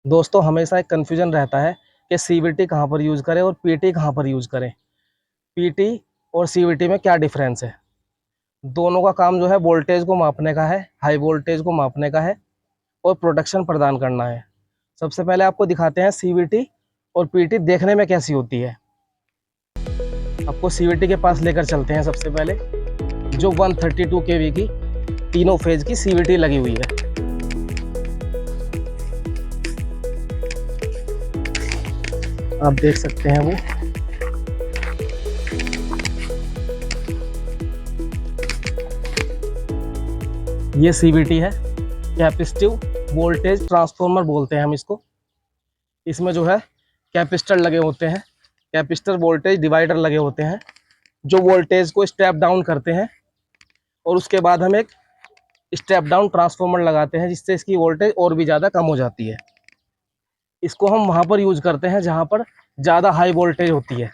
दोस्तों हमेशा एक कन्फ्यूजन रहता है कि सीवीटी कहाँ पर यूज़ करें और पीटी कहाँ पर यूज़ करें। पीटी और सीवीटी में क्या डिफरेंस है। दोनों का काम जो है वोल्टेज को मापने का है, हाई वोल्टेज को मापने का है और प्रोटेक्शन प्रदान करना है। सबसे पहले आपको दिखाते हैं सीवीटी और पीटी देखने में कैसी होती है। आपको सीवीटी के पास लेकर चलते हैं। सबसे पहले जो 132 केवी की तीनों फेज की सीवीटी लगी हुई है। आप देख सकते हैं वो ये सीवीटी है, कैपेसिटिव वोल्टेज ट्रांसफार्मर बोलते हैं हम इसको। इसमें जो है कैपेसिटर लगे होते हैं, कैपेसिटर वोल्टेज डिवाइडर लगे होते हैं जो वोल्टेज को स्टेप डाउन करते हैं और उसके बाद हम एक स्टेप डाउन ट्रांसफार्मर लगाते हैं जिससे इसकी वोल्टेज और भी ज़्यादा कम हो जाती है। इसको हम वहाँ पर यूज़ करते हैं जहाँ पर ज़्यादा हाई वोल्टेज होती है।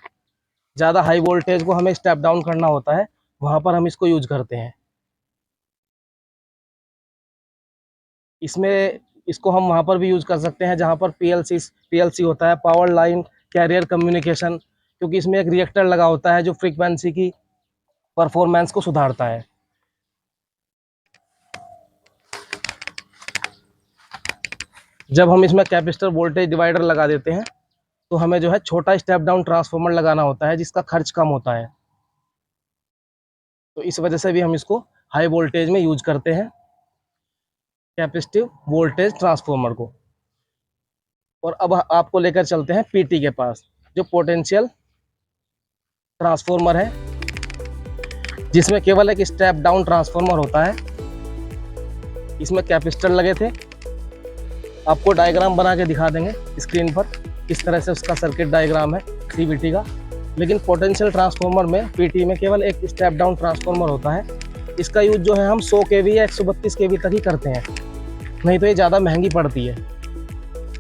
ज़्यादा हाई वोल्टेज को हमें स्टेप डाउन करना होता है, वहाँ पर हम इसको यूज़ करते हैं। इसको हम वहाँ पर भी यूज़ कर सकते हैं जहाँ पर पीएलसी होता है, पावर लाइन कैरियर कम्युनिकेशन, क्योंकि इसमें एक रिएक्टर लगा होता है जो फ्रीक्वेंसी की परफॉर्मेंस को सुधारता है। जब हम इसमें कैपेसिटर वोल्टेज डिवाइडर लगा देते हैं तो हमें जो है छोटा स्टेप डाउन ट्रांसफार्मर लगाना होता है जिसका खर्च कम होता है। तो इस वजह से भी हम इसको हाई वोल्टेज में यूज करते हैं, कैपेसिटिव वोल्टेज ट्रांसफार्मर को। और अब आपको लेकर चलते हैं पीटी के पास, जो पोटेंशियल ट्रांसफार्मर है जिसमें केवल एक स्टेप डाउन ट्रांसफार्मर होता है। इसमें कैपेसिटर लगे थे, आपको डायग्राम बना के दिखा देंगे स्क्रीन पर किस तरह से उसका सर्किट डायग्राम है सीवीटी का। लेकिन पोटेंशियल ट्रांसफार्मर में पीटी में केवल एक स्टेप डाउन ट्रांसफार्मर होता है। इसका यूज जो है हम 100 केवी या 132 केवी तक ही करते हैं, नहीं तो ये ज़्यादा महंगी पड़ती है।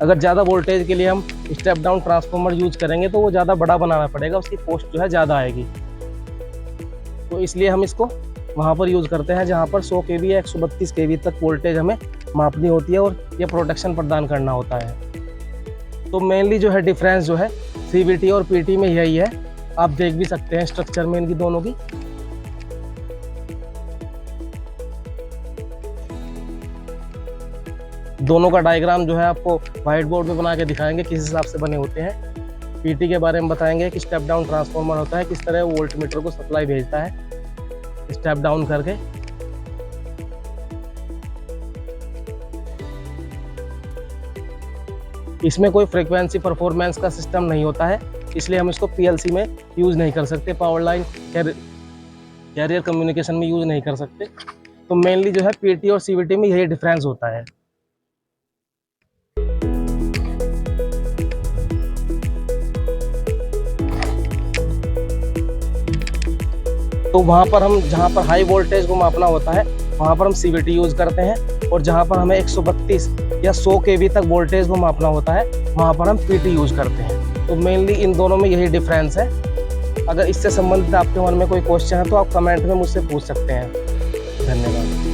अगर ज़्यादा वोल्टेज के लिए हम स्टेप डाउन ट्रांसफार्मर यूज करेंगे तो वो ज़्यादा बड़ा बनाना पड़ेगा, उसकी कॉस्ट जो है ज़्यादा आएगी। तो इसलिए हम इसको वहाँ पर यूज़ करते हैं जहाँ पर 100 केवी या 132 केवी तक वोल्टेज हमें मापनी होती है और ये प्रोटेक्शन प्रदान करना होता है। तो मेनली जो है डिफरेंस जो है सीवीटी और पीटी में यही है। आप देख भी सकते हैं स्ट्रक्चर में इनकी दोनों की। दोनों का डायग्राम जो है आपको व्हाइट बोर्ड पे बना के दिखाएंगे किस हिसाब से बने होते हैं। पीटी के बारे में बताएंगे कि स्टेप डाउन ट्रांसफार्मर होता है, किस तरह वोल्ट मीटर को सप्लाई भेजता है स्टेप डाउन करके। इसमें कोई फ्रीक्वेंसी परफॉर्मेंस का सिस्टम नहीं होता है, इसलिए हम इसको पीएलसी में यूज़ नहीं कर सकते, पावर लाइन कैरियर कम्युनिकेशन में यूज़ नहीं कर सकते। तो मेनली जो है पीटी और सीवीटी में यही डिफरेंस होता है। तो वहाँ पर हम जहाँ पर हाई वोल्टेज को मापना होता है वहाँ पर हम सीवीटी यूज़ करते हैं, और जहाँ पर हमें 132 या 100 केवी तक वोल्टेज को मापना होता है वहाँ पर हम पीटी यूज़ करते हैं। तो मेनली इन दोनों में यही डिफरेंस है। अगर इससे संबंधित आपके मन में कोई क्वेश्चन है तो आप कमेंट में मुझसे पूछ सकते हैं। धन्यवाद।